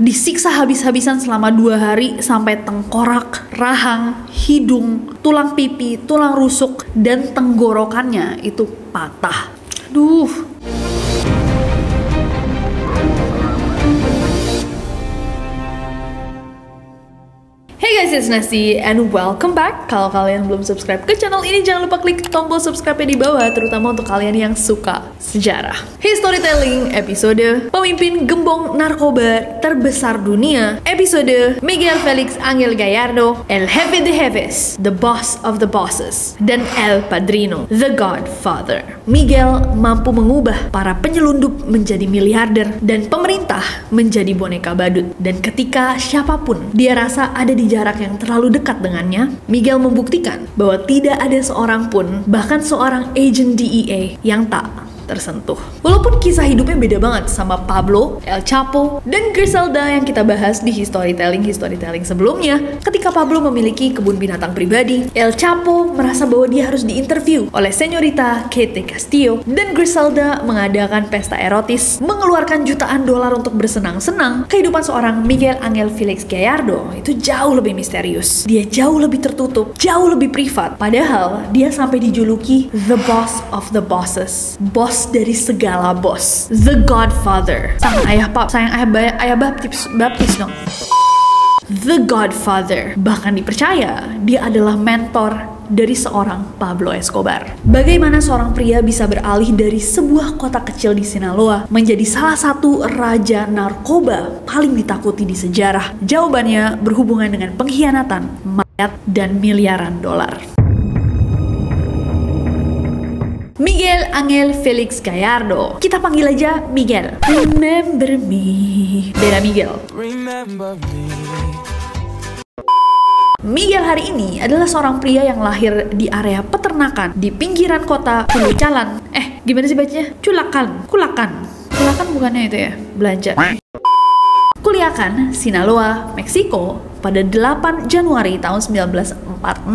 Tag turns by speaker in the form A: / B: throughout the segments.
A: disiksa habis-habisan selama 2 hari sampai tengkorak, rahang, hidung, tulang pipi, tulang rusuk, dan tenggorokannya itu patah. Aduh. Hey guys, it's Nasi and welcome back. Kalau kalian belum subscribe ke channel ini, jangan lupa klik tombol subscribe di bawah, terutama untuk kalian yang suka sejarah. Storytelling episode pemimpin gembong narkoba terbesar dunia, episode Miguel Felix Angel Gallardo, El Jefe de Jefes, The Boss of the Bosses, dan El Padrino, The Godfather. Miguel mampu mengubah para penyelundup menjadi miliarder dan pemerintah menjadi boneka badut. Dan ketika siapapun dia rasa ada di jarak yang terlalu dekat dengannya, Miguel membuktikan bahwa tidak ada seorang pun, bahkan seorang agent DEA, yang tak tersentuh. Walaupun kisah hidupnya beda banget sama Pablo, El Chapo, dan Griselda yang kita bahas di storytelling sebelumnya. Ketika Pablo memiliki kebun binatang pribadi, El Chapo merasa bahwa dia harus diinterview oleh Señorita Kate Castillo, dan Griselda mengadakan pesta erotis, mengeluarkan jutaan dolar untuk bersenang-senang. Kehidupan seorang Miguel Angel Felix Gallardo itu jauh lebih misterius. Dia jauh lebih tertutup, jauh lebih privat. Padahal dia sampai dijuluki The Boss of the Bosses, bos dari segala bos, The Godfather. Sang ayah baptis dong. The Godfather. Bahkan dipercaya dia adalah mentor dari seorang Pablo Escobar. Bagaimana seorang pria bisa beralih dari sebuah kota kecil di Sinaloa menjadi salah satu raja narkoba paling ditakuti di sejarah? Jawabannya berhubungan dengan pengkhianatan, mayat, dan miliaran dolar. Miguel Angel Felix Gallardo. Kita panggil aja Miguel. Remember me. Beda Miguel. Remember me. Miguel hari ini adalah seorang pria yang lahir di area peternakan di pinggiran kota Culacan. Gimana sih bacanya? Kulakan bukannya itu ya? Belanja. Culiacan, Sinaloa, Meksiko pada 8 Januari tahun 1946.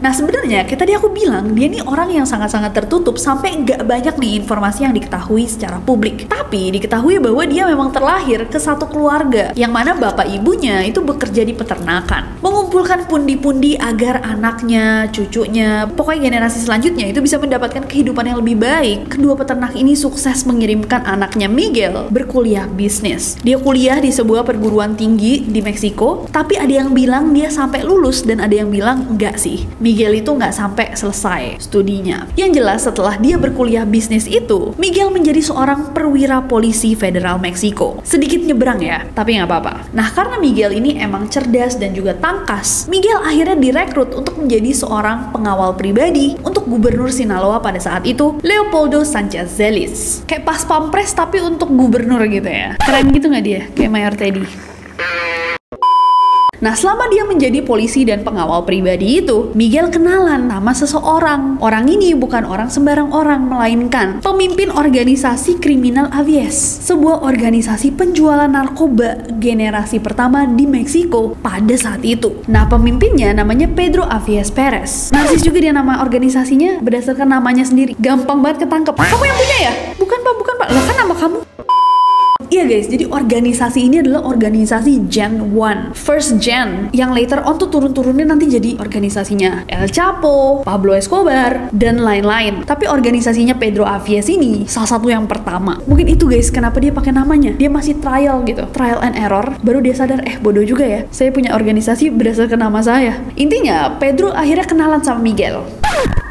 A: Nah sebenarnya kayak tadi aku bilang, dia nih orang yang sangat-sangat tertutup sampai nggak banyak nih informasi yang diketahui secara publik. Tapi diketahui bahwa dia memang terlahir ke satu keluarga yang mana bapak ibunya itu bekerja di peternakan, mengumpulkan pundi-pundi agar anaknya, cucunya, pokoknya generasi selanjutnya itu bisa mendapatkan kehidupan yang lebih baik. Kedua peternak ini sukses mengirimkan anaknya Miguel berkuliah bisnis. Dia kuliah di sebuah perguruan tinggi di Meksiko, tapi ada yang bilang dia sampai lulus dan ada yang bilang enggak sih. Miguel itu nggak sampai selesai studinya. Yang jelas setelah dia berkuliah bisnis itu, Miguel menjadi seorang perwira polisi federal Meksiko. Sedikit nyebrang ya, tapi nggak apa-apa. Nah karena Miguel ini emang cerdas dan juga tangkas, Miguel akhirnya direkrut untuk menjadi seorang pengawal pribadi untuk gubernur Sinaloa pada saat itu, Leopoldo Sanchez Celis. Kayak pas pampres tapi untuk gubernur gitu ya. Keren gitu nggak dia? Kayak Mayor Teddy. Nah, selama dia menjadi polisi dan pengawal pribadi itu, Miguel kenalan nama seseorang. Orang ini bukan orang sembarang orang, melainkan pemimpin organisasi kriminal Avies, sebuah organisasi penjualan narkoba generasi pertama di Meksiko pada saat itu. Nah, pemimpinnya namanya Pedro Avies Perez. Narsis juga dia nama organisasinya berdasarkan namanya sendiri. Gampang banget ketangkep. Kamu yang punya ya? Bukan pak. Lah kan nama kamu. Iya guys, jadi organisasi ini adalah organisasi Gen 1, First Gen, yang later on tuh turun-turunnya nanti jadi organisasinya El Chapo, Pablo Escobar, dan lain-lain. Tapi organisasinya Pedro Avies ini salah satu yang pertama. Mungkin itu guys, kenapa dia pakai namanya. Dia masih trial gitu, trial and error. Baru dia sadar, bodoh juga ya, saya punya organisasi berdasarkan nama saya. Intinya, Pedro akhirnya kenalan sama Miguel.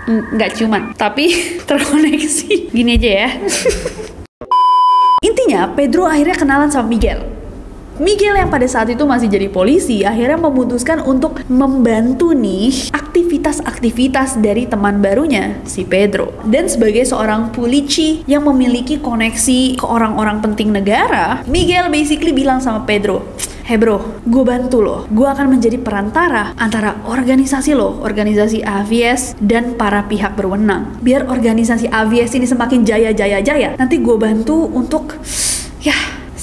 A: Nggak cuman, tapi terkoneksi. Gini aja ya. Intinya, Pedro akhirnya kenalan sama Miguel. Miguel yang pada saat itu masih jadi polisi akhirnya memutuskan untuk membantu nih aktivitas-aktivitas dari teman barunya, si Pedro. Dan sebagai seorang polisi yang memiliki koneksi ke orang-orang penting negara, Miguel basically bilang sama Pedro, "Hey bro, gue bantu lo. Gue akan menjadi perantara antara organisasi lo, organisasi Avies, dan para pihak berwenang. Biar organisasi Avies ini semakin jaya. Nanti gue bantu untuk,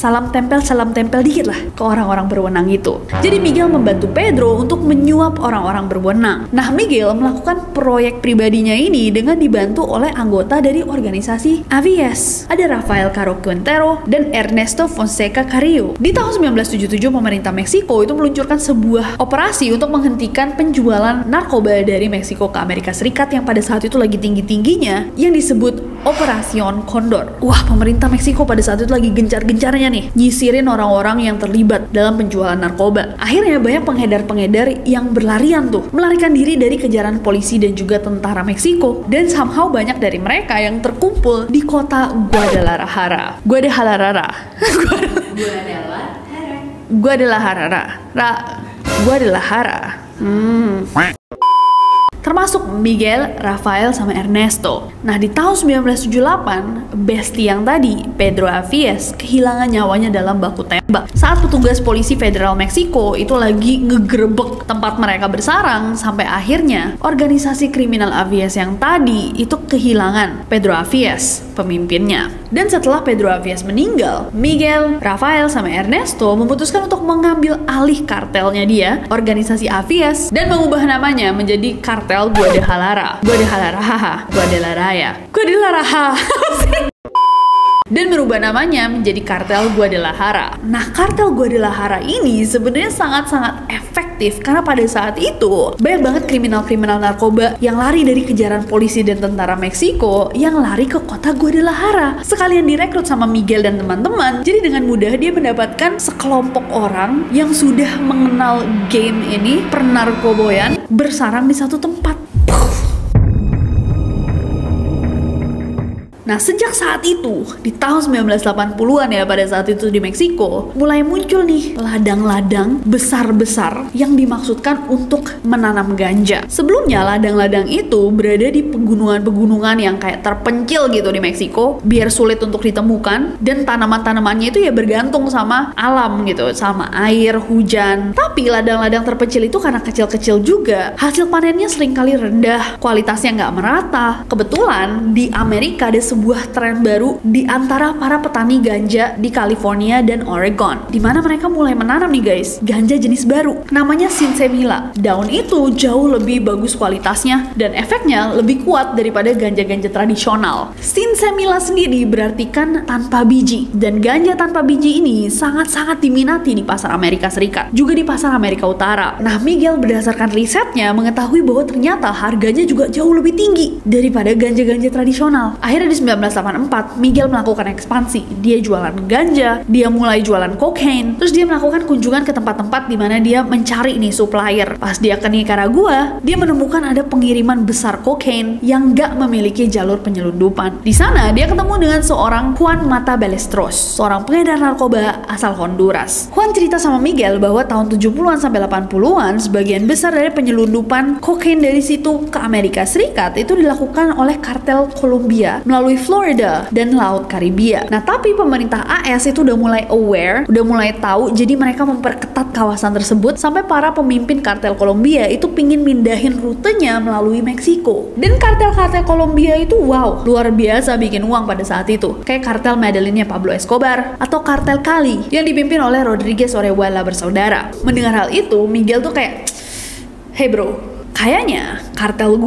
A: salam tempel dikit lah ke orang-orang berwenang itu. Jadi Miguel membantu Pedro untuk menyuap orang-orang berwenang. Nah, Miguel melakukan proyek pribadinya ini dengan dibantu oleh anggota dari organisasi Avies. Ada Rafael Caro Quintero dan Ernesto Fonseca Carrillo. Di tahun 1977, pemerintah Meksiko itu meluncurkan sebuah operasi untuk menghentikan penjualan narkoba dari Meksiko ke Amerika Serikat yang pada saat itu lagi tinggi-tingginya, yang disebut Operasion Condor. Wah, pemerintah Meksiko pada saat itu lagi gencar-gencarnya nih nyisirin orang-orang yang terlibat dalam penjualan narkoba. Akhirnya banyak pengedar-pengedar yang berlarian tuh, melarikan diri dari kejaran polisi dan juga tentara Meksiko. Dan somehow banyak dari mereka yang terkumpul di kota Guadalajara. Guadalajara. Termasuk Miguel, Rafael, sama Ernesto. Nah, di tahun 1978, bestie yang tadi, Pedro Avies, kehilangan nyawanya dalam baku tembak saat petugas polisi federal Meksiko itu lagi ngegerebek tempat mereka bersarang, sampai akhirnya organisasi kriminal Avies yang tadi itu kehilangan Pedro Avies, pemimpinnya. Dan setelah Pedro Avies meninggal, Miguel, Rafael, sama Ernesto memutuskan untuk mengambil alih kartelnya dia, organisasi Avies, dan mengubah namanya menjadi kartel Guadalajara. Dan merubah namanya menjadi kartel Guadalajara. Nah, kartel Guadalajara ini sebenarnya sangat-sangat efektif karena pada saat itu banyak banget kriminal-kriminal narkoba yang lari dari kejaran polisi dan tentara Meksiko yang lari ke kota Guadalajara. Sekalian direkrut sama Miguel dan teman-teman, jadi dengan mudah dia mendapatkan sekelompok orang yang sudah mengenal game ini, pernarkoboyan, bersarang di satu tempat. Nah, sejak saat itu, di tahun 1980-an ya, pada saat itu di Meksiko, mulai muncul nih ladang-ladang besar-besar yang dimaksudkan untuk menanam ganja. Sebelumnya, ladang-ladang itu berada di pegunungan-pegunungan yang kayak terpencil gitu di Meksiko, biar sulit untuk ditemukan, dan tanaman-tanamannya itu ya bergantung sama alam gitu, sama air, hujan. Tapi ladang-ladang terpencil itu karena kecil-kecil juga, hasil panennya seringkali rendah, kualitasnya nggak merata. Kebetulan, di Amerika ada sebuah tren baru di antara para petani ganja di California dan Oregon, di mana mereka mulai menanam nih guys, ganja jenis baru, namanya sinsemilla. Daun itu jauh lebih bagus kualitasnya dan efeknya lebih kuat daripada ganja-ganja tradisional. Sinsemilla sendiri berarti kan tanpa biji, dan ganja tanpa biji ini sangat-sangat diminati di pasar Amerika Serikat, juga di pasar Amerika Utara. Nah, Miguel berdasarkan risetnya mengetahui bahwa ternyata harganya juga jauh lebih tinggi daripada ganja-ganja tradisional. Akhirnya di 1984, Miguel melakukan ekspansi. Dia jualan ganja, dia mulai jualan kokain, terus dia melakukan kunjungan ke tempat-tempat di mana dia mencari nih supplier. Pas dia ke Nicaragua, dia menemukan ada pengiriman besar kokain yang gak memiliki jalur penyelundupan. Di sana, dia ketemu dengan seorang Juan Mata Balestros, seorang pengedar narkoba asal Honduras. Juan cerita sama Miguel bahwa tahun 70-an sampai 80-an, sebagian besar dari penyelundupan kokain dari situ ke Amerika Serikat itu dilakukan oleh kartel Colombia melalui Florida dan Laut Karibia. Nah, tapi pemerintah AS itu udah mulai aware, udah mulai tahu, jadi mereka memperketat kawasan tersebut sampai para pemimpin kartel Colombia itu pingin mindahin rutenya melalui Meksiko. Dan kartel-kartel Colombia itu wow, luar biasa bikin uang pada saat itu. Kayak kartel Medellin-nya Pablo Escobar atau kartel Cali yang dipimpin oleh Rodriguez Orejuela bersaudara. Mendengar hal itu, Miguel tuh kayak, "Hey bro, kayaknya kartel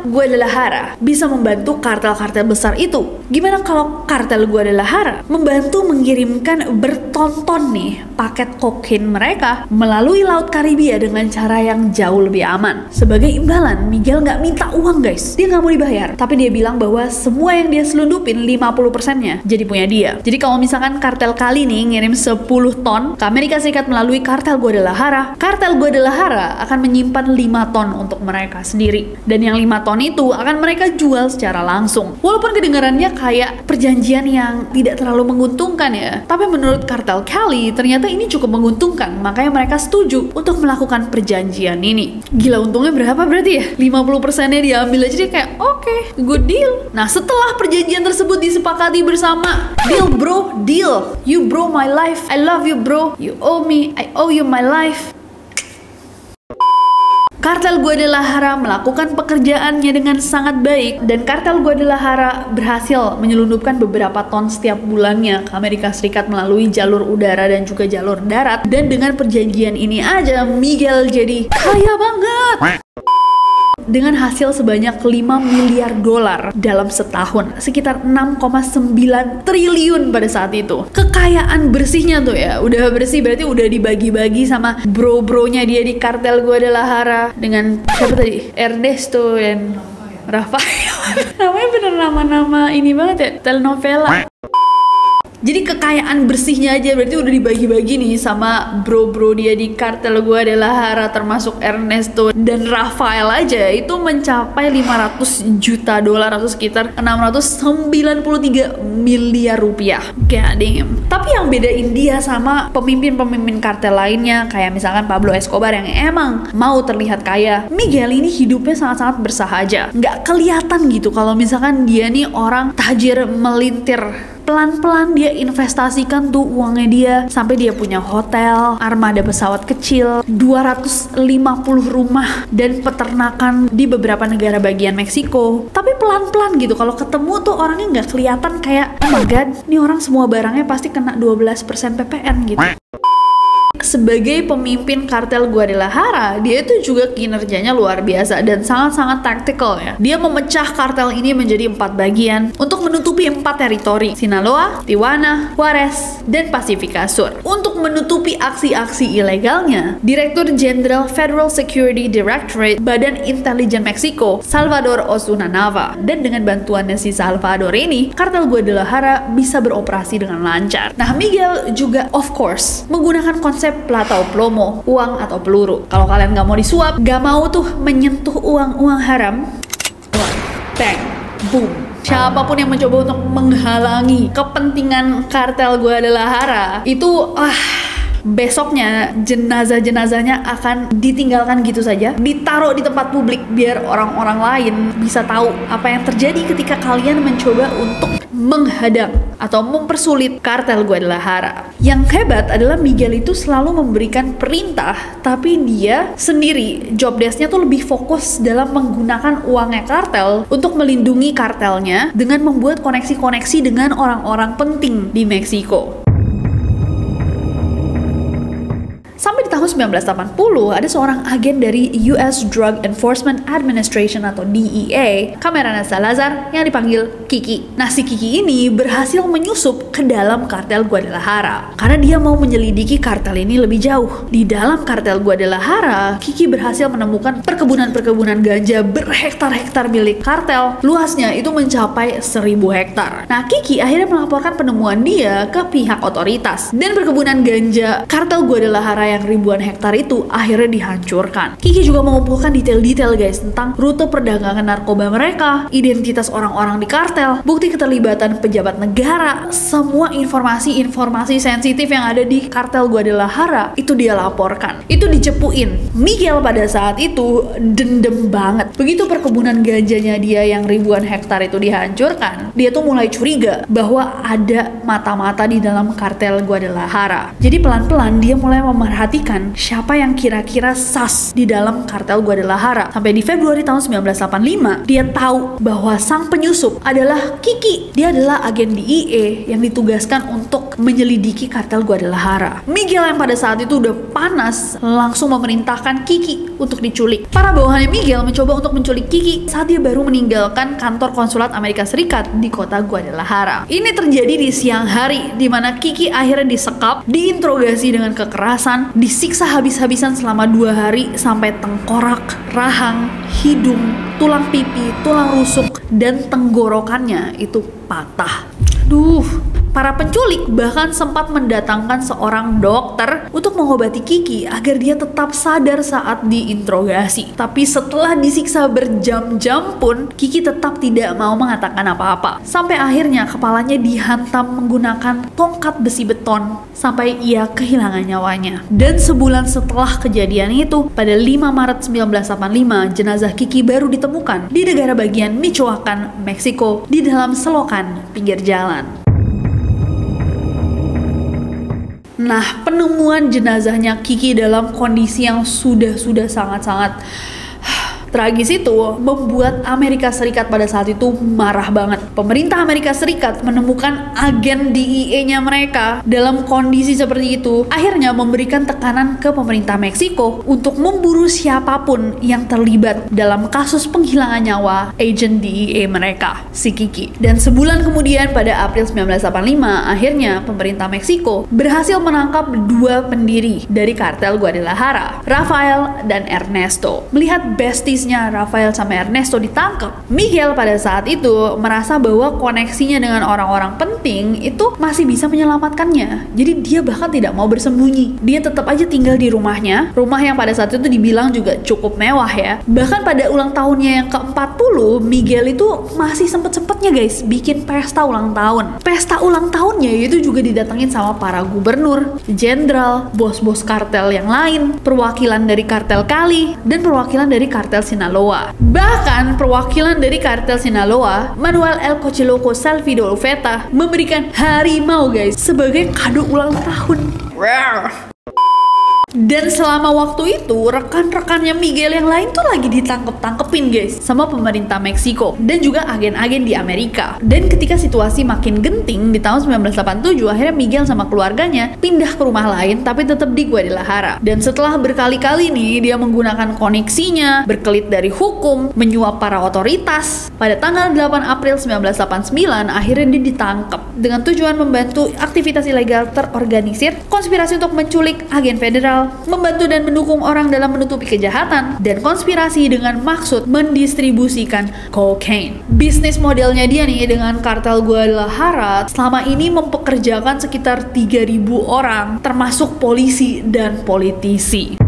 A: Guadalajara bisa membantu kartel-kartel besar itu. Gimana kalau kartel Guadalajara membantu mengirimkan bertonton nih paket kokain mereka melalui Laut Karibia dengan cara yang jauh lebih aman?" Sebagai imbalan, Miguel nggak minta uang guys. Dia nggak mau dibayar. Tapi dia bilang bahwa semua yang dia selundupin 50%-nya jadi punya dia. Jadi kalau misalkan kartel Cali nih ngirim 10 ton ke Amerika Serikat melalui kartel Guadalajara akan menyimpan 5 ton untuk mereka sendiri. Dan yang 5 ton itu akan mereka jual secara langsung. Walaupun kedengarannya kayak perjanjian yang tidak terlalu menguntungkan ya, tapi menurut kartel Cali ternyata ini cukup menguntungkan. Makanya mereka setuju untuk melakukan perjanjian ini. Gila, untungnya berapa berarti ya? 50%-nya diambil aja, dia kayak oke, good deal. Nah, setelah perjanjian tersebut disepakati bersama, deal bro, deal. You bro my life, I love you bro. You owe me, I owe you my life. Kartel Guadalajara melakukan pekerjaannya dengan sangat baik dan kartel Guadalajara berhasil menyelundupkan beberapa ton setiap bulannya ke Amerika Serikat melalui jalur udara dan juga jalur darat. Dan dengan perjanjian ini aja Miguel jadi kaya banget. Dengan hasil sebanyak 5 miliar dolar dalam setahun, sekitar 6,9 triliun pada saat itu. Kekayaan bersihnya tuh ya, udah bersih berarti udah dibagi-bagi sama bro-bronya dia di kartel Guadalajara dengan siapa tadi? Ernesto dan Rafael. Namanya bener nama-nama ini banget ya, telenovela. Jadi kekayaan bersihnya aja berarti udah dibagi-bagi nih sama bro-bro dia di kartel Guadalajara, termasuk Ernesto dan Rafael aja itu mencapai 500 juta dolar atau sekitar 693 miliar rupiah. God damn. Tapi yang bedain dia sama pemimpin-pemimpin kartel lainnya kayak misalkan Pablo Escobar yang emang mau terlihat kaya, Miguel ini hidupnya sangat-sangat bersahaja. Nggak kelihatan gitu kalau misalkan dia nih orang tajir melintir. Pelan-pelan dia investasikan tuh uangnya dia sampai dia punya hotel, armada pesawat kecil, 250 rumah dan peternakan di beberapa negara bagian Meksiko. Tapi pelan-pelan gitu, kalau ketemu tuh orangnya nggak kelihatan kayak oh my god, nih orang semua barangnya pasti kena 12% PPN gitu. Sebagai pemimpin kartel Guadalajara, dia itu juga kinerjanya luar biasa dan sangat-sangat taktikal ya. Dia memecah kartel ini menjadi 4 bagian untuk menutupi 4 teritori: Sinaloa, Tijuana, Juarez, dan Pacifica Sur. Untuk menutupi aksi-aksi ilegalnya, Direktur Jenderal Federal Security Directorate Badan Intelijen Meksiko, Salvador Osuna Nava, dan dengan bantuannya si Salvador ini, kartel Guadalajara bisa beroperasi dengan lancar. Nah, Miguel juga of course menggunakan konsep plata o plomo, uang atau peluru. Kalau kalian nggak mau disuap, nggak mau tuh menyentuh uang haram, bang, boom. Siapapun yang mencoba untuk menghalangi kepentingan kartel Guadalajara itu besoknya jenazah-jenazahnya akan ditinggalkan gitu saja, ditaruh di tempat publik biar orang-orang lain bisa tahu apa yang terjadi ketika kalian mencoba untuk menghadang atau mempersulit kartel Guadalajara. Yang hebat adalah Miguel itu selalu memberikan perintah, tapi dia sendiri job desk-nya tuh lebih fokus dalam menggunakan uangnya kartel untuk melindungi kartelnya dengan membuat koneksi-koneksi dengan orang-orang penting di Meksiko. Sampai di tahun 1980, ada seorang agen dari US Drug Enforcement Administration atau DEA, Camarena Salazar, yang dipanggil Kiki. Nah, si Kiki ini berhasil menyusup ke dalam kartel Guadalajara karena dia mau menyelidiki kartel ini lebih jauh. Di dalam kartel Guadalajara, Kiki berhasil menemukan perkebunan-perkebunan ganja berhektar-hektar milik kartel. Luasnya itu mencapai 1000 hektar. Nah, Kiki akhirnya melaporkan penemuan dia ke pihak otoritas. Dan perkebunan ganja kartel Guadalajara yang ribuan hektar itu akhirnya dihancurkan. Kiki juga mengumpulkan detail-detail guys tentang rute perdagangan narkoba mereka, identitas orang-orang di kartel, bukti keterlibatan pejabat negara, semua informasi sensitif yang ada di kartel Guadalajara itu dia laporkan. Itu dicepuin. Miguel pada saat itu dendam banget. Begitu perkebunan ganjanya dia yang ribuan hektar itu dihancurkan, dia tuh mulai curiga bahwa ada mata-mata di dalam kartel Guadalajara. Jadi pelan-pelan dia mulai memerhatikan siapa yang kira-kira sas di dalam kartel Guadalajara. Sampai di Februari tahun 1985, dia tahu bahwa sang penyusup adalah Kiki. Dia adalah agen DEA yang ditugaskan untuk menyelidiki kartel Guadalajara. Miguel yang pada saat itu udah panas langsung memerintahkan Kiki untuk diculik. Para bawahannya Miguel mencoba untuk menculik Kiki saat dia baru meninggalkan kantor konsulat Amerika Serikat di kota Guadalajara. Ini terjadi di siang hari, di mana Kiki akhirnya disekap, diinterogasi dengan kekerasan, disiksa habis-habisan selama 2 hari sampai tengkorak, rahang, hidung, tulang pipi, tulang rusuk, dan tenggorokannya itu patah. Para penculik bahkan sempat mendatangkan seorang dokter untuk mengobati Kiki agar dia tetap sadar saat diinterogasi. Tapi setelah disiksa berjam-jam pun, Kiki tetap tidak mau mengatakan apa-apa. Sampai akhirnya kepalanya dihantam menggunakan tongkat besi beton sampai ia kehilangan nyawanya. Dan sebulan setelah kejadian itu, pada 5 Maret 1985, jenazah Kiki baru ditemukan di negara bagian Michoacan, Meksiko, di dalam selokan pinggir jalan. Nah, penemuan jenazahnya Kiki dalam kondisi yang sudah sangat-sangat tragis itu membuat Amerika Serikat pada saat itu marah banget. Pemerintah Amerika Serikat menemukan agen DEA-nya mereka dalam kondisi seperti itu. Akhirnya memberikan tekanan ke pemerintah Meksiko untuk memburu siapapun yang terlibat dalam kasus penghilangan nyawa agen DEA mereka, si Kiki. Dan sebulan kemudian pada April 1985, akhirnya pemerintah Meksiko berhasil menangkap dua pendiri dari kartel Guadalajara, Rafael dan Ernesto. Melihat besties Rafael sama Ernesto ditangkap, Miguel pada saat itu merasa bahwa koneksinya dengan orang-orang penting itu masih bisa menyelamatkannya. Jadi dia bahkan tidak mau bersembunyi. Dia tetap aja tinggal di rumahnya, rumah yang pada saat itu dibilang juga cukup mewah ya. Bahkan pada ulang tahunnya yang ke-40, Miguel itu masih sempet-sempetnya guys bikin pesta ulang tahun. Pesta ulang tahunnya itu juga didatengin sama para gubernur, jenderal, bos-bos kartel yang lain, perwakilan dari kartel Cali, dan perwakilan dari kartel Sinaloa. Bahkan perwakilan dari kartel Sinaloa, Manuel El Cochiloco Salvido Uveta, memberikan harimau guys sebagai kado ulang tahun. Dan selama waktu itu, rekan-rekannya Miguel yang lain tuh lagi ditangkep-tangkepin guys sama pemerintah Meksiko dan juga agen-agen di Amerika. Dan ketika situasi makin genting di tahun 1987, akhirnya Miguel sama keluarganya pindah ke rumah lain tapi tetap di Guadalajara. Dan setelah berkali-kali nih dia menggunakan koneksinya, berkelit dari hukum, menyuap para otoritas, pada tanggal 8 April 1989 akhirnya dia ditangkap dengan tujuan membantu aktivitas ilegal terorganisir, konspirasi untuk menculik agen federal, membantu dan mendukung orang dalam menutupi kejahatan, dan konspirasi dengan maksud mendistribusikan kokain. Bisnis modelnya dia nih dengan kartel Guadalajara selama ini mempekerjakan sekitar 3.000 orang, termasuk polisi dan politisi.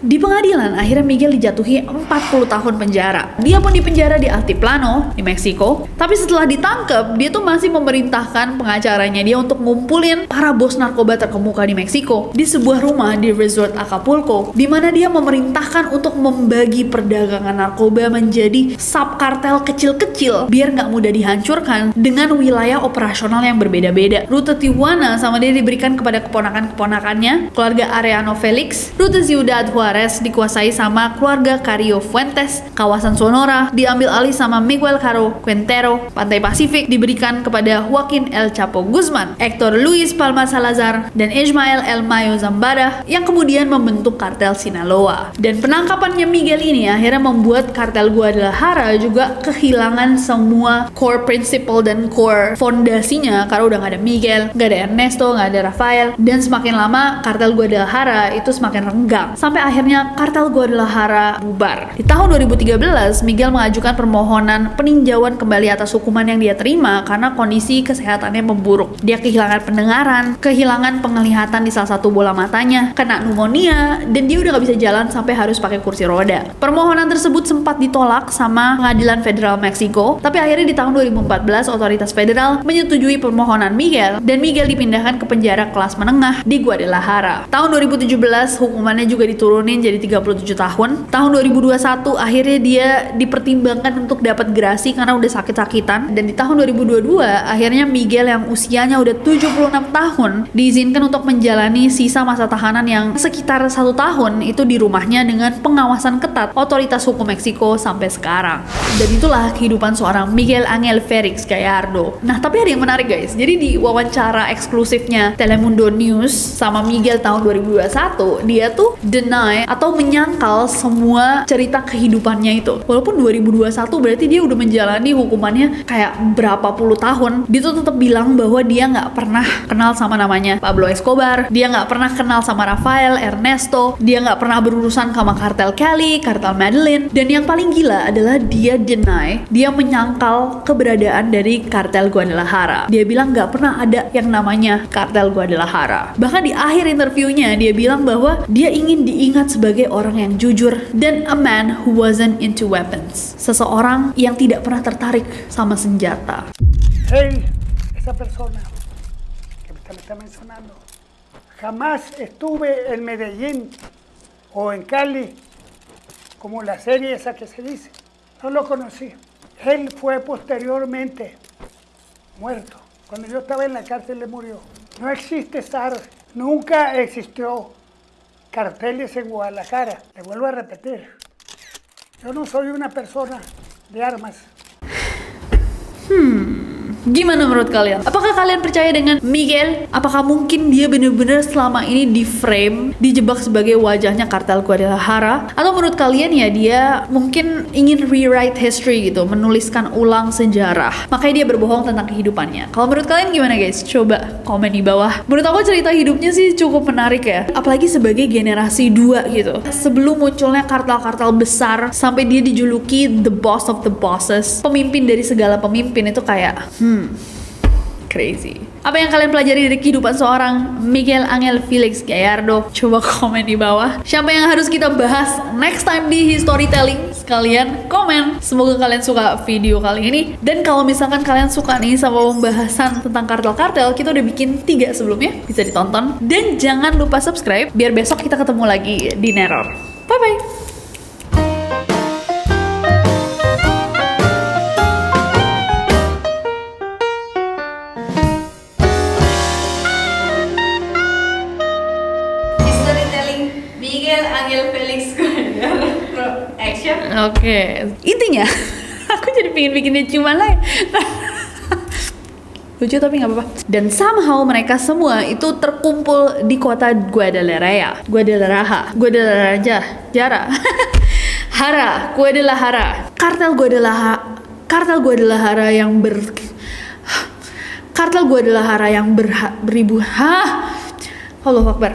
A: Di pengadilan, akhirnya Miguel dijatuhi 40 tahun penjara. Dia pun dipenjara di Altiplano, di Meksiko. Tapi setelah ditangkap, dia tuh masih memerintahkan pengacaranya dia untuk ngumpulin para bos narkoba terkemuka di Meksiko di sebuah rumah di Resort Acapulco, di mana dia memerintahkan untuk membagi perdagangan narkoba menjadi subkartel kecil-kecil biar nggak mudah dihancurkan dengan wilayah operasional yang berbeda-beda. Rute Tijuana sama dia diberikan kepada keponakan-keponakannya, keluarga Arellano Felix. Rute Ciudad Juarez dikuasai sama keluarga Carrillo Fuentes. Kawasan Sonora diambil alih sama Miguel Caro Quintero. Pantai Pasifik diberikan kepada Joaquin El Chapo Guzman, Hector Luis Palma Salazar, dan Ismael El Mayo Zambada yang kemudian membentuk kartel Sinaloa. Dan penangkapannya Miguel ini akhirnya membuat kartel Guadalajara juga kehilangan semua core principle dan core fondasinya karena udah gak ada Miguel, gak ada Ernesto, gak ada Rafael, dan semakin lama kartel Guadalajara itu semakin renggang sampai akhirnya kartel Guadalajara bubar. Di tahun 2013, Miguel mengajukan permohonan peninjauan kembali atas hukuman yang dia terima karena kondisi kesehatannya memburuk. Dia kehilangan pendengaran, kehilangan penglihatan di salah satu bola matanya, kena pneumonia, dan dia udah gak bisa jalan sampai harus pakai kursi roda. Permohonan tersebut sempat ditolak sama Pengadilan Federal Meksiko, tapi akhirnya di tahun 2014 otoritas federal menyetujui permohonan Miguel dan Miguel dipindahkan ke penjara kelas menengah di Guadalajara. Tahun 2017 hukumannya juga diturunin jadi 37 tahun. Tahun 2021 akhirnya dia dipertimbangkan untuk dapat gerasi karena udah sakit-sakitan, dan di tahun 2022 akhirnya Miguel yang usianya udah 76 tahun diizinkan untuk menjalani sisa masa tahanan yang sekitar 1 tahun itu di rumahnya dengan pengawasan ketat otoritas hukum Meksiko sampai sekarang. Dan itulah kehidupan seorang Miguel Ángel Félix Gallardo. Nah, tapi ada yang menarik guys. Jadi di wawancara eksklusifnya Telemundo News sama Miguel tahun 2021, dia tuh deny atau menyangkal semua cerita kehidupannya itu. Walaupun 2021 berarti dia udah menjalani hukumannya kayak berapa puluh tahun, dia tuh tetap bilang bahwa dia nggak pernah kenal sama namanya Pablo Escobar, dia nggak pernah kenal sama Rafael, Ernesto, dia nggak pernah berurusan sama kartel Cali, kartel Medellin, dan yang paling gila adalah dia deny, dia menyangkal keberadaan dari kartel Guadalajara. Dia bilang nggak pernah ada yang namanya kartel Guadalajara. Bahkan di akhir interviewnya dia bilang bahwa dia ingin diingat sebagai orang yang jujur dan a man who wasn't into weapons. Seseorang yang tidak pernah tertarik sama senjata.
B: Hey, esa persona que me está mencionando, jamás estuve en Medellín o en Cali, como la serie esa que se dice. No lo conocí. Él fue posteriormente muerto. Cuando yo estaba en la cárcel le murió. No existe SAR, nunca existió carteles en Guadalajara. Le vuelvo a repetir, yo no soy una persona de armas.
A: Gimana menurut kalian? Apakah kalian percaya dengan Miguel? Apakah mungkin dia benar-benar selama ini di frame, dijebak sebagai wajahnya kartel Guadalajara? Atau menurut kalian ya dia mungkin ingin rewrite history gitu, menuliskan ulang sejarah, makanya dia berbohong tentang kehidupannya? Kalau menurut kalian gimana guys? Coba komen di bawah. Menurut aku cerita hidupnya sih cukup menarik ya, apalagi sebagai generasi 2 gitu. Sebelum munculnya kartel-kartel besar, sampai dia dijuluki the boss of the bosses, pemimpin dari segala pemimpin, itu kayak crazy. Apa yang kalian pelajari dari kehidupan seorang Miguel Angel Felix Gallardo? Coba komen di bawah. Siapa yang harus kita bahas next time di Historytelling? Sekalian komen. Semoga kalian suka video kali ini. Dan kalau misalkan kalian suka nih sama pembahasan tentang kartel-kartel, kita udah bikin 3 sebelumnya, bisa ditonton. Dan jangan lupa subscribe, biar besok kita ketemu lagi di Neror. Bye-bye! Miguel Angel Felix Gallardo action. Oke. Intinya aku jadi pengen bikin dia ciuman lah. Lucu tapi nggak apa-apa. Dan somehow mereka semua itu terkumpul di kota Guadalajara. Hara, Guadalajara. Kartel Guadalajara yang beribu. Allahu Akbar.